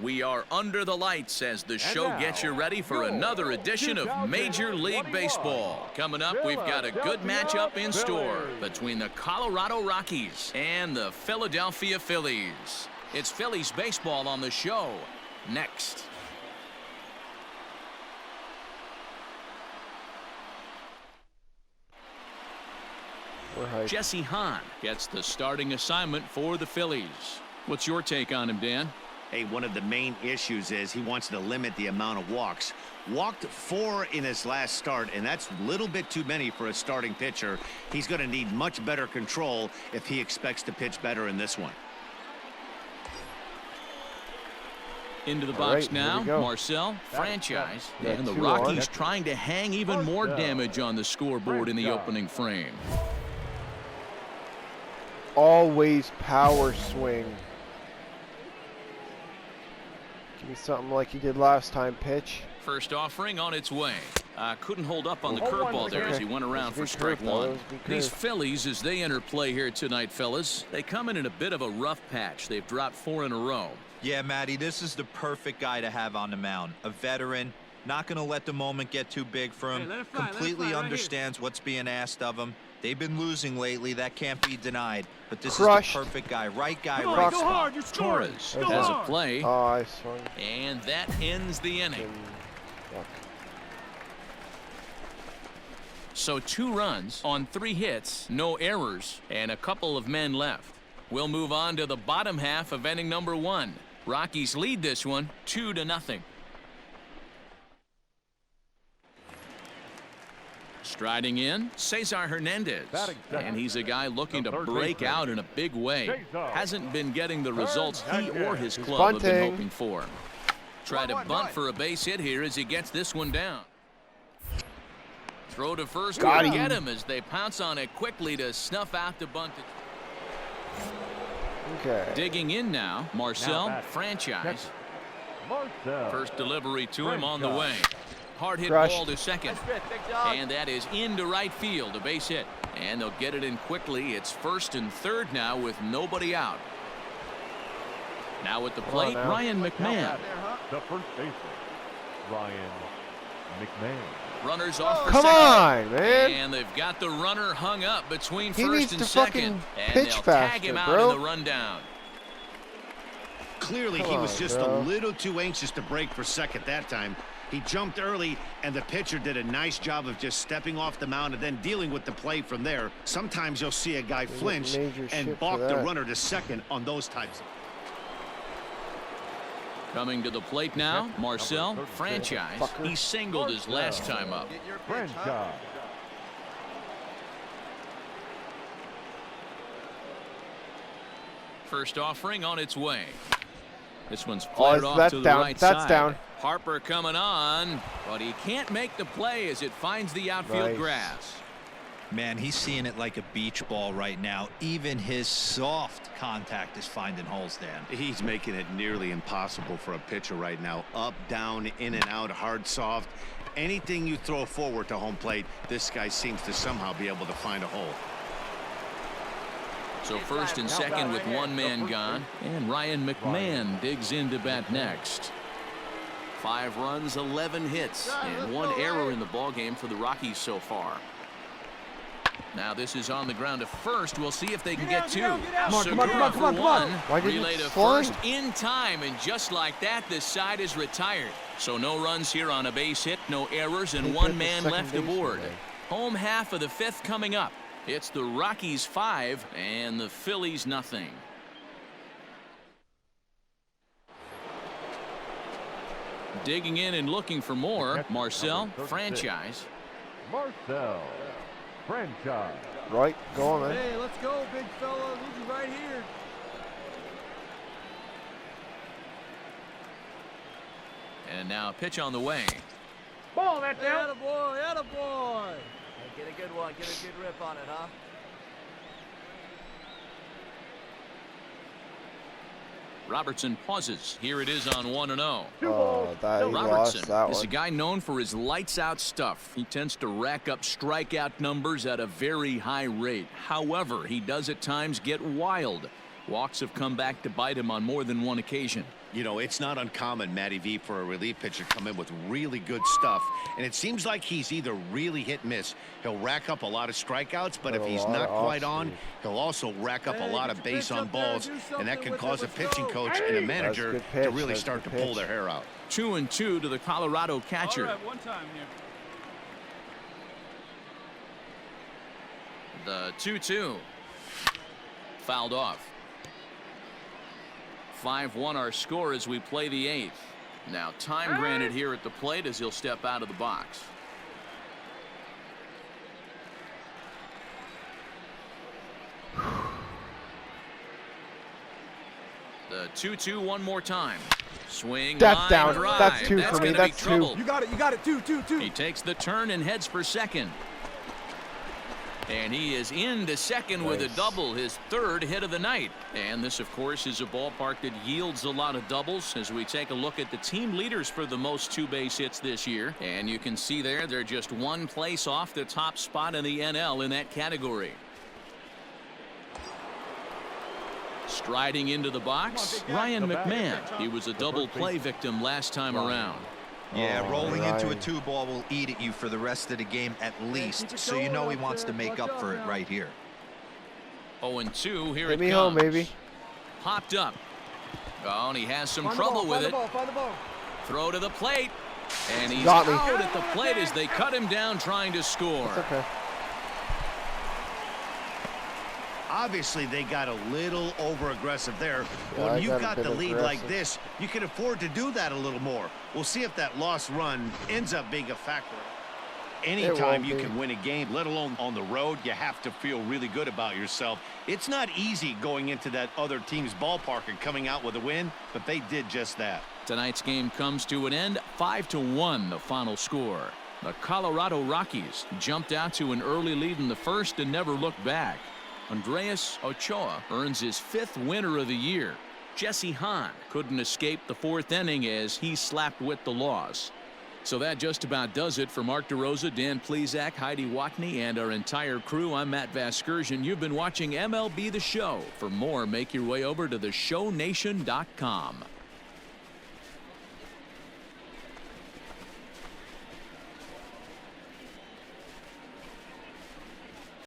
We are under the lights as the show gets you ready for another edition of Major League Baseball. Coming up, we've got a good matchup in store between the Colorado Rockies and the Philadelphia Phillies. It's Phillies baseball on the show next. Jesse Hahn gets the starting assignment for the Phillies. What's your take on him, Dan? Hey, one of the main issues is he wants to limit the amount of walks. Walked 4 in his last start, and that's a little bit too many for a starting pitcher. He's going to need much better control if he expects to pitch better in this one. Into the box now, Marcel, franchise, and the Rockies trying to hang even more damage on the scoreboard in the opening frame. Always power swing. Give me something like he did last time. Pitch. First offering on its way. Couldn't hold up on the curveball there as he went around for strike one. These Phillies, as they enter play here tonight, fellas, they come in a bit of a rough patch. They've dropped 4 in a row. Yeah, Matty, this is the perfect guy to have on the mound. A veteran, not going to let the moment get too big for him. Completely understands what's being asked of him. They've been losing lately. That can't be denied. But this is the perfect guy. Right guy, right spot. Torres has a play. Oh, I swung. And that ends the inning. So 2 runs on 3 hits, no errors, and a couple of men left. We'll move on to the bottom half of inning number 1. Rockies lead this one 2-0. Striding in, Cesar Hernandez, and he's a guy looking to break out in a big way. Hasn't been getting the results he or his club have been hoping for. Try to bunt for a base hit here as he gets this one down. Throw to first will get him as they pounce on it quickly to snuff out the bunt. Digging in now, Marcel, franchise. First delivery to him on the way. Hard hit ball to second, and that is into right field, a base hit, and they'll get it in quickly. It's first and third now with nobody out. Now at the plate, Ryan McMahon. The first baseman, Ryan McMahon. Runners off for Come second. on, man. And they've got the runner hung up between He first needs and to second, and pitch they'll faster, tag him out bro. in the rundown. Clearly, he was just a little too anxious to break for second that time. He jumped early, and the pitcher did a nice job of just stepping off the mound and then dealing with the play from there. Sometimes you'll see a guy flinch and balk the runner to second on those types. Coming to the plate now, Marcel, franchise. He singled his last time up. Franchise. First offering on its way. This one's flared off to the right That's side. down. Harper coming on, but he can't make the play as it finds the outfield grass. Man, he's seeing it like a beach ball right now. Even his soft contact is finding holes, Dan. He's making it nearly impossible for a pitcher right now. Up, down, in and out, hard, soft. Anything you throw forward to home plate, this guy seems to somehow be able to find a hole. So first and second with 1 man gone, and Ryan McMahon digs in to bat next. 5 runs, 11 hits, and 1 error in the ballgame for the Rockies so far. Now this is on the ground to first. We'll see if they can get 2. Come on. Relay to first in time, and just like that, this side is retired. So no runs here on a base hit, no errors, and 1 man left aboard. Home half of the 5th coming up. It's the Rockies 5 and the Phillies nothing. Digging in and looking for more, Marcel, franchise. Marcel, franchise. Right, go on, man. Hey, let's go, big fella. Leave you right here. And now a pitch on the way. Ball, that's out. Attaboy, attaboy. Get a good one. Get a good rip on it, huh? Robertson pauses. Here it is on 1-0. Robertson is a guy known for his lights-out stuff. He tends to rack up strikeout numbers at a very high rate. However, he does at times get wild. Walks have come back to bite him on more than one occasion. You know, it's not uncommon, Matty V, for a relief pitcher to come in with really good stuff. And it seems like he's either really hit and miss. He'll rack up a lot of strikeouts, but if he's not quite on, he'll also rack up a lot of base on balls. And that can cause a pitching coach and a manager to really start to pull their hair out. 2-2 to the Colorado catcher. All right, one time here. The 2-2. Fouled off. 5-1 our score as we play the 8th. Now time granted here at the plate as he'll step out of the box. The 2-2 one more time. Swing, That's line down. drive. That's 2 That's for me. gonna be That's 2. trouble. You got it, 2. He takes the turn and heads for second. And he is into second with a double, his 3rd hit of the night. And this, of course, is a ballpark that yields a lot of doubles as we take a look at the team leaders for the most 2-base hits this year. And you can see there, they're just 1 place off the top spot in the NL in that category. Striding into the box, Ryan McMahon. He was a double play victim last time around. Yeah, rolling into a 2-ball will eat at you for the rest of the game at least, so you know he wants to make up for it right here. 0-2, here Hit it me comes. home, baby. Popped up. Oh, and he has some trouble with it. Throw to the plate. And he's Got me. out at the plate as they cut him down trying to score. It's okay. Obviously, they got a little over-aggressive there. Yeah, When you've got got a the bit lead aggressive. like this, you can afford to do that a little more. We'll see if that lost run ends up being a factor. Anytime you can win a game, let alone on the road, you have to feel really good about yourself. It's not easy going into that other team's ballpark and coming out with a win, but they did just that. Tonight's game comes to an end, 5-1 the final score. The Colorado Rockies jumped out to an early lead in the first and never looked back. Andres Ochoa earns his 5th winner of the year. Jesse Hahn couldn't escape the 4th inning as he slapped with the loss. So that just about does it for Mark DeRosa, Dan Plesac, Heidi Watney, and our entire crew. I'm Matt Vasgersian. You've been watching MLB The Show. For more, make your way over to theshownation.com.